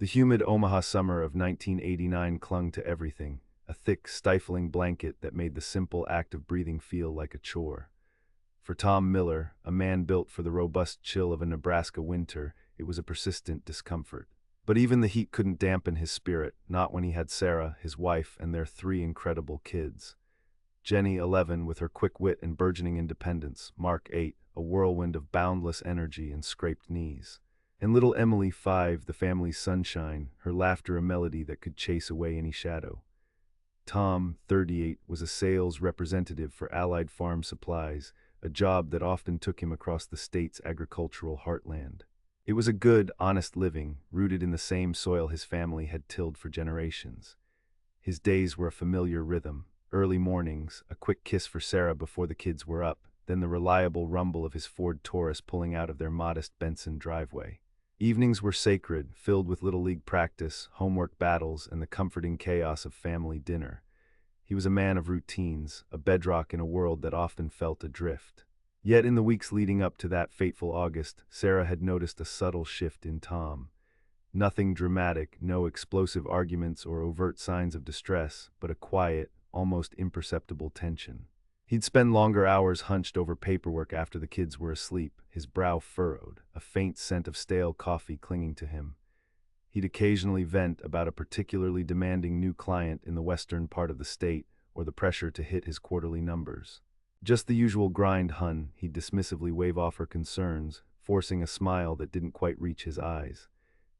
The humid Omaha summer of 1989 clung to everything, a thick, stifling blanket that made the simple act of breathing feel like a chore. For Tom Miller, a man built for the robust chill of a Nebraska winter, it was a persistent discomfort. But even the heat couldn't dampen his spirit, not when he had Sarah, his wife, and their three incredible kids. Jenny, 11, with her quick wit and burgeoning independence; Mark, 8, a whirlwind of boundless energy and scraped knees; and little Emily, 5, the family's sunshine, her laughter a melody that could chase away any shadow. Tom, 38, was a sales representative for Allied Farm Supplies, a job that often took him across the state's agricultural heartland. It was a good, honest living, rooted in the same soil his family had tilled for generations. His days were a familiar rhythm: early mornings, a quick kiss for Sarah before the kids were up, then the reliable rumble of his Ford Taurus pulling out of their modest Benson driveway. Evenings were sacred, filled with Little League practice, homework battles, and the comforting chaos of family dinner. He was a man of routines, a bedrock in a world that often felt adrift. Yet in the weeks leading up to that fateful August, Sarah had noticed a subtle shift in Tom. Nothing dramatic, no explosive arguments or overt signs of distress, but a quiet, almost imperceptible tension. He'd spend longer hours hunched over paperwork after the kids were asleep, his brow furrowed, a faint scent of stale coffee clinging to him. He'd occasionally vent about a particularly demanding new client in the western part of the state, or the pressure to hit his quarterly numbers. Just the usual grind, hun, he'd dismissively wave off her concerns, forcing a smile that didn't quite reach his eyes.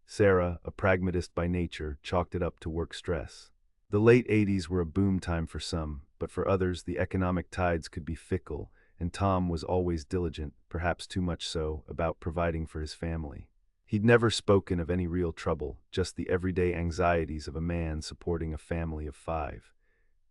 Sarah, a pragmatist by nature, chalked it up to work stress. The late 80s were a boom time for some, but for others the economic tides could be fickle, and Tom was always diligent, perhaps too much so, about providing for his family. He'd never spoken of any real trouble, just the everyday anxieties of a man supporting a family of 5.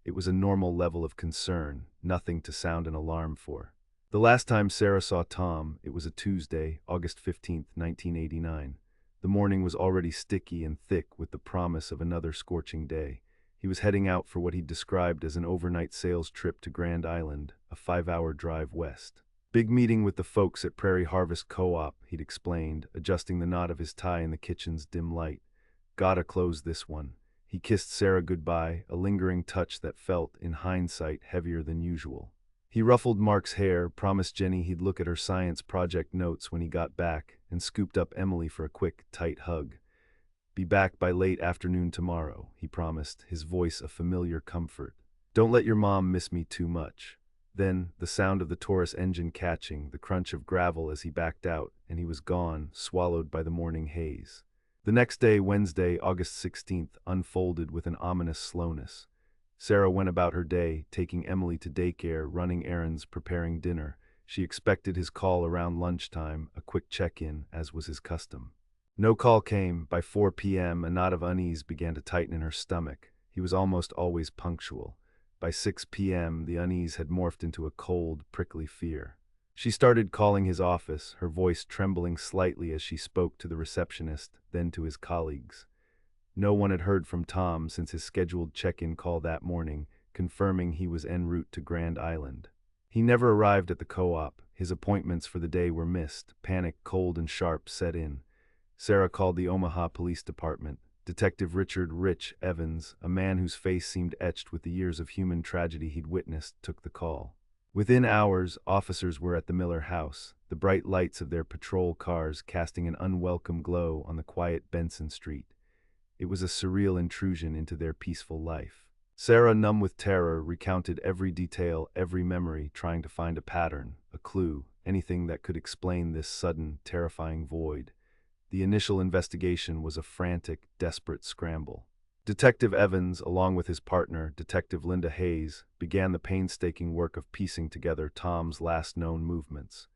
It was a normal level of concern, nothing to sound an alarm for. The last time Sarah saw Tom, it was a Tuesday, August 15, 1989. The morning was already sticky and thick with the promise of another scorching day. He was heading out for what he described as an overnight sales trip to Grand Island, a 5-hour drive west. Big meeting with the folks at Prairie Harvest Co-op, he'd explained, adjusting the knot of his tie in the kitchen's dim light. Gotta close this one. He kissed Sarah goodbye, a lingering touch that felt, in hindsight, heavier than usual. He ruffled Mark's hair, promised Jenny he'd look at her science project notes when he got back, and scooped up Emily for a quick, tight hug. Be back by late afternoon tomorrow, he promised, his voice a familiar comfort. Don't let your mom miss me too much. Then, the sound of the Taurus engine catching, the crunch of gravel as he backed out, and he was gone, swallowed by the morning haze. The next day, Wednesday, August 16th, unfolded with an ominous slowness. Sarah went about her day, taking Emily to daycare, running errands, preparing dinner. She expected his call around lunchtime, a quick check-in, as was his custom. No call came. By 4 p.m., a knot of unease began to tighten in her stomach. He was almost always punctual. By 6 p.m., the unease had morphed into a cold, prickly fear. She started calling his office, her voice trembling slightly as she spoke to the receptionist, then to his colleagues. No one had heard from Tom since his scheduled check-in call that morning, confirming he was en route to Grand Island. He never arrived at the co-op. His appointments for the day were missed. Panic, cold and sharp, set in. Sarah called the Omaha Police Department. Detective Richard "Rich" Evans, a man whose face seemed etched with the years of human tragedy he'd witnessed, took the call. Within hours, officers were at the Miller house, the bright lights of their patrol cars casting an unwelcome glow on the quiet Benson Street. It was a surreal intrusion into their peaceful life. Sarah, numb with terror, recounted every detail, every memory, trying to find a pattern, a clue, anything that could explain this sudden, terrifying void. The initial investigation was a frantic, desperate scramble. Detective Evans, along with his partner, Detective Linda Hayes, began the painstaking work of piecing together Tom's last known movements.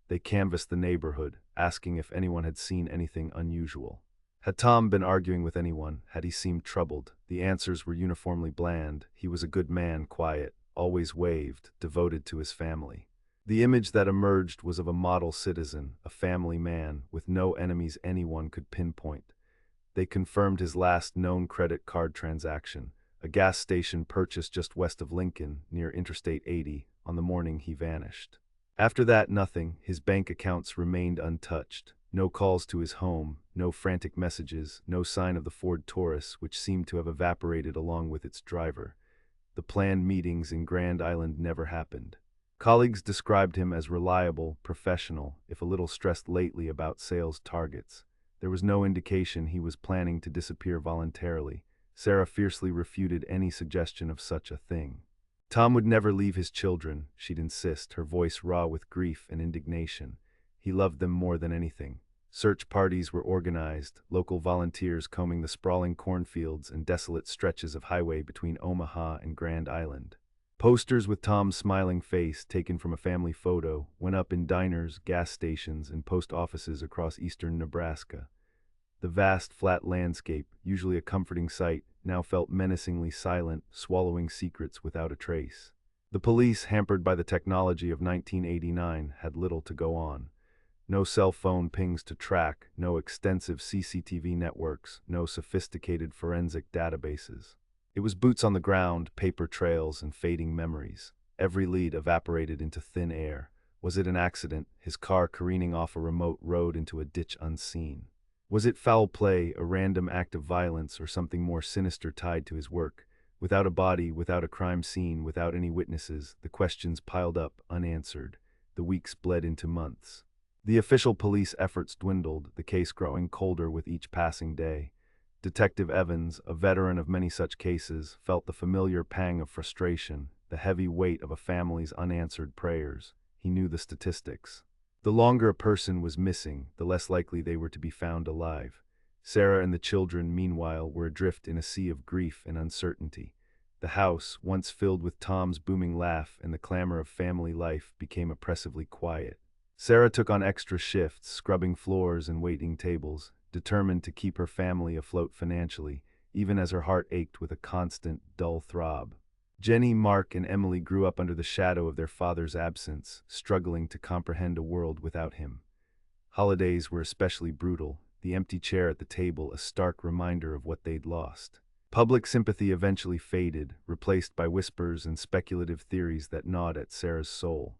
They canvassed the neighborhood, asking if anyone had seen anything unusual. Had Tom been arguing with anyone? Had he seemed troubled? The answers were uniformly bland. He was a good man, quiet, always waved, devoted to his family. The image that emerged was of a model citizen, a family man, with no enemies anyone could pinpoint. They confirmed his last known credit card transaction, a gas station purchased just west of Lincoln, near Interstate 80, on the morning he vanished. After that, nothing. His bank accounts remained untouched. No calls to his home, no frantic messages, no sign of the Ford Taurus, which seemed to have evaporated along with its driver. The planned meetings in Grand Island never happened. Colleagues described him as reliable, professional, if a little stressed lately about sales targets. There was no indication he was planning to disappear voluntarily. Sarah fiercely refuted any suggestion of such a thing. Tom would never leave his children, she'd insist, her voice raw with grief and indignation. He loved them more than anything. Search parties were organized, local volunteers combing the sprawling cornfields and desolate stretches of highway between Omaha and Grand Island. Posters with Tom's smiling face, taken from a family photo, went up in diners, gas stations, and post offices across eastern Nebraska. The vast, flat landscape, usually a comforting sight, now felt menacingly silent, swallowing secrets without a trace. The police, hampered by the technology of 1989, had little to go on. No cell phone pings to track, no extensive CCTV networks, no sophisticated forensic databases. It was boots on the ground, paper trails, and fading memories. Every lead evaporated into thin air. Was it an accident, his car careening off a remote road into a ditch unseen? Was it foul play, a random act of violence, or something more sinister tied to his work? Without a body, without a crime scene, without any witnesses, the questions piled up, unanswered. The weeks bled into months. The official police efforts dwindled, the case growing colder with each passing day. Detective Evans, a veteran of many such cases, felt the familiar pang of frustration, the heavy weight of a family's unanswered prayers. He knew the statistics. The longer a person was missing, the less likely they were to be found alive. Sarah and the children, meanwhile, were adrift in a sea of grief and uncertainty. The house, once filled with Tom's booming laugh and the clamor of family life, became oppressively quiet. Sarah took on extra shifts, scrubbing floors and waiting tables, determined to keep her family afloat financially, even as her heart ached with a constant, dull throb. Jenny, Mark, and Emily grew up under the shadow of their father's absence, struggling to comprehend a world without him. Holidays were especially brutal, the empty chair at the table a stark reminder of what they'd lost. Public sympathy eventually faded, replaced by whispers and speculative theories that gnawed at Sarah's soul.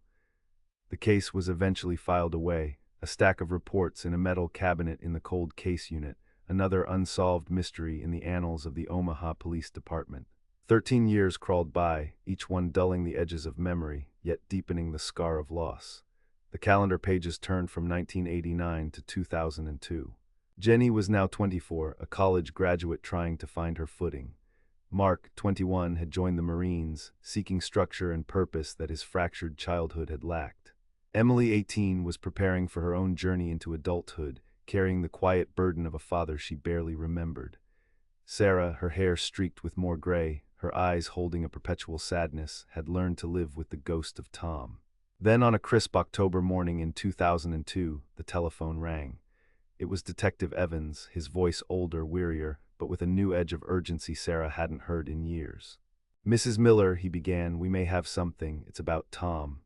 The case was eventually filed away, a stack of reports in a metal cabinet in the cold case unit, another unsolved mystery in the annals of the Omaha Police Department. 13 years crawled by, each one dulling the edges of memory, yet deepening the scar of loss. The calendar pages turned from 1989 to 2002. Jenny was now 24, a college graduate trying to find her footing. Mark, 21, had joined the Marines, seeking structure and purpose that his fractured childhood had lacked. Emily, 18, was preparing for her own journey into adulthood, carrying the quiet burden of a father she barely remembered. Sarah, her hair streaked with more gray, her eyes holding a perpetual sadness, had learned to live with the ghost of Tom. Then on a crisp October morning in 2002, the telephone rang. It was Detective Evans, his voice older, wearier, but with a new edge of urgency Sarah hadn't heard in years. "Mrs. Miller," he began, "we may have something. It's about Tom."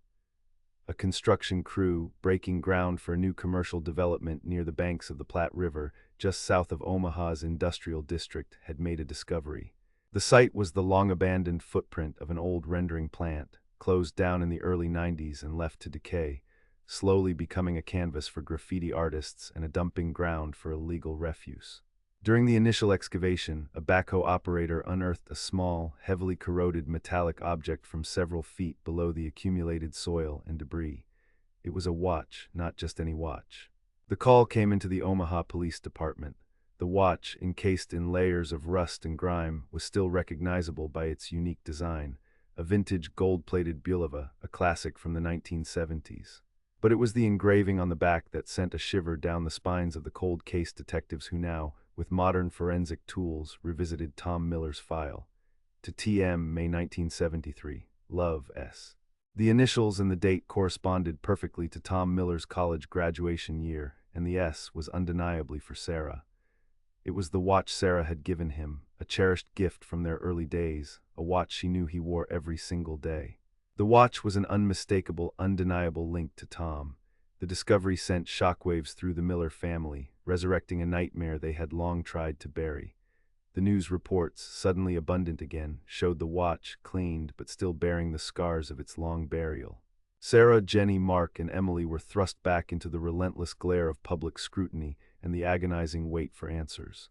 A construction crew, breaking ground for a new commercial development near the banks of the Platte River, just south of Omaha's industrial district, had made a discovery. The site was the long-abandoned footprint of an old rendering plant, closed down in the early 90s and left to decay, slowly becoming a canvas for graffiti artists and a dumping ground for illegal refuse. During the initial excavation, a backhoe operator unearthed a small, heavily corroded metallic object from several feet below the accumulated soil and debris. It was a watch, not just any watch. The call came into the Omaha Police Department. The watch, encased in layers of rust and grime, was still recognizable by its unique design, a vintage gold-plated Bulova, a classic from the 1970s. But it was the engraving on the back that sent a shiver down the spines of the cold case detectives who now, with modern forensic tools, revisited Tom Miller's file. To TM, May 1973, Love S. The initials and the date corresponded perfectly to Tom Miller's college graduation year, and the S was undeniably for Sarah. It was the watch Sarah had given him, a cherished gift from their early days, a watch she knew he wore every single day. The watch was an unmistakable, undeniable link to Tom. The discovery sent shockwaves through the Miller family, resurrecting a nightmare they had long tried to bury. The news reports, suddenly abundant again, showed the watch, cleaned but still bearing the scars of its long burial. Sarah, Jenny, Mark, and Emily were thrust back into the relentless glare of public scrutiny and the agonizing wait for answers.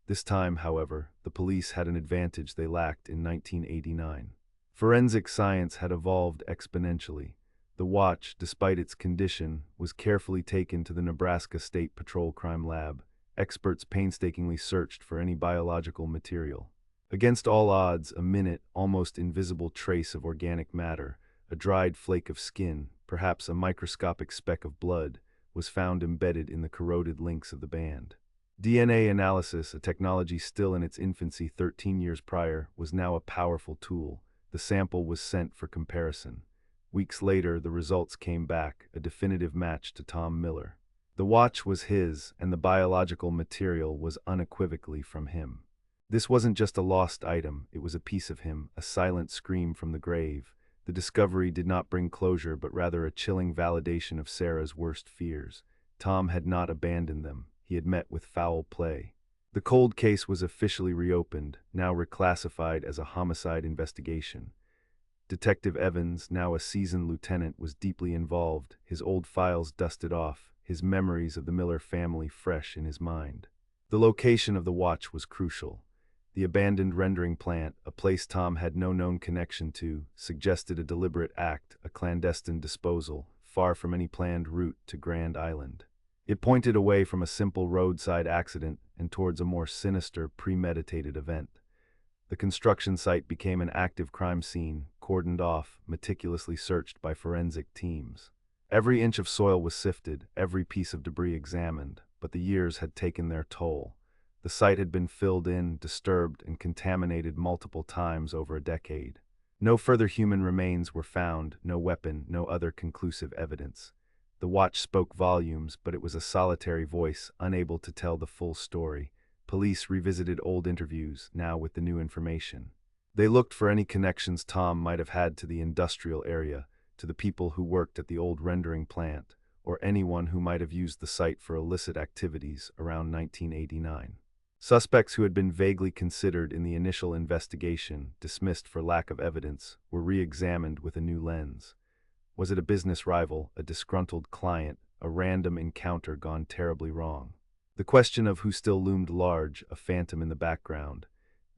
This time, however, the police had an advantage they lacked in 1989. Forensic science had evolved exponentially. The watch, despite its condition, was carefully taken to the Nebraska State Patrol Crime Lab. Experts painstakingly searched for any biological material. Against all odds, a minute, almost invisible trace of organic matter, a dried flake of skin, perhaps a microscopic speck of blood, was found embedded in the corroded links of the band. DNA analysis, a technology still in its infancy 13 years prior, was now a powerful tool. The sample was sent for comparison. Weeks later, the results came back, a definitive match to Tom Miller. The watch was his, and the biological material was unequivocally from him. This wasn't just a lost item, it was a piece of him, a silent scream from the grave. The discovery did not bring closure, but rather a chilling validation of Sarah's worst fears. Tom had not abandoned them. He had met with foul play. The cold case was officially reopened, now reclassified as a homicide investigation. Detective Evans, now a seasoned lieutenant, was deeply involved, his old files dusted off, his memories of the Miller family fresh in his mind. The location of the watch was crucial. The abandoned rendering plant, a place Tom had no known connection to, suggested a deliberate act, a clandestine disposal, far from any planned route to Grand Island. It pointed away from a simple roadside accident and towards a more sinister, premeditated event. The construction site became an active crime scene, cordoned off, meticulously searched by forensic teams. Every inch of soil was sifted, every piece of debris examined, but the years had taken their toll. The site had been filled in, disturbed, and contaminated multiple times over a decade. No further human remains were found, no weapon, no other conclusive evidence. The watch spoke volumes, but it was a solitary voice, unable to tell the full story. Police revisited old interviews, now with the new information. They looked for any connections Tom might have had to the industrial area, to the people who worked at the old rendering plant, or anyone who might have used the site for illicit activities around 1989. Suspects who had been vaguely considered in the initial investigation, dismissed for lack of evidence, were re-examined with a new lens. Was it a business rival, a disgruntled client, a random encounter gone terribly wrong? The question of who still loomed large, a phantom in the background.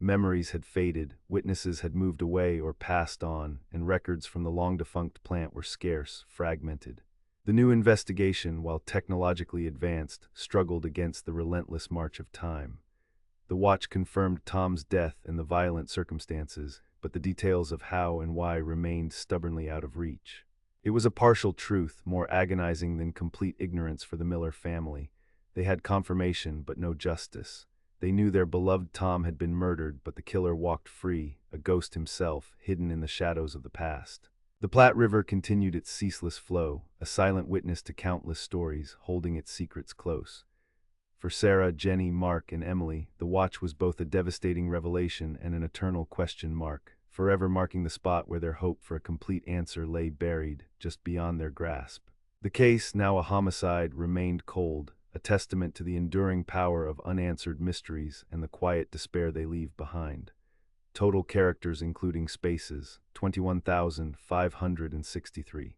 Memories had faded, witnesses had moved away or passed on, and records from the long-defunct plant were scarce, fragmented. The new investigation, while technologically advanced, struggled against the relentless march of time. The watch confirmed Tom's death and the violent circumstances, but the details of how and why remained stubbornly out of reach. It was a partial truth, more agonizing than complete ignorance for the Miller family. They had confirmation, but no justice. They knew their beloved Tom had been murdered, but the killer walked free, a ghost himself, hidden in the shadows of the past. The Platte River continued its ceaseless flow, a silent witness to countless stories, holding its secrets close. For Sarah, Jenny, Mark, and Emily, the watch was both a devastating revelation and an eternal question mark, forever marking the spot where their hope for a complete answer lay buried, just beyond their grasp. The case, now a homicide, remained cold, a testament to the enduring power of unanswered mysteries and the quiet despair they leave behind. Total characters including spaces, 21,563.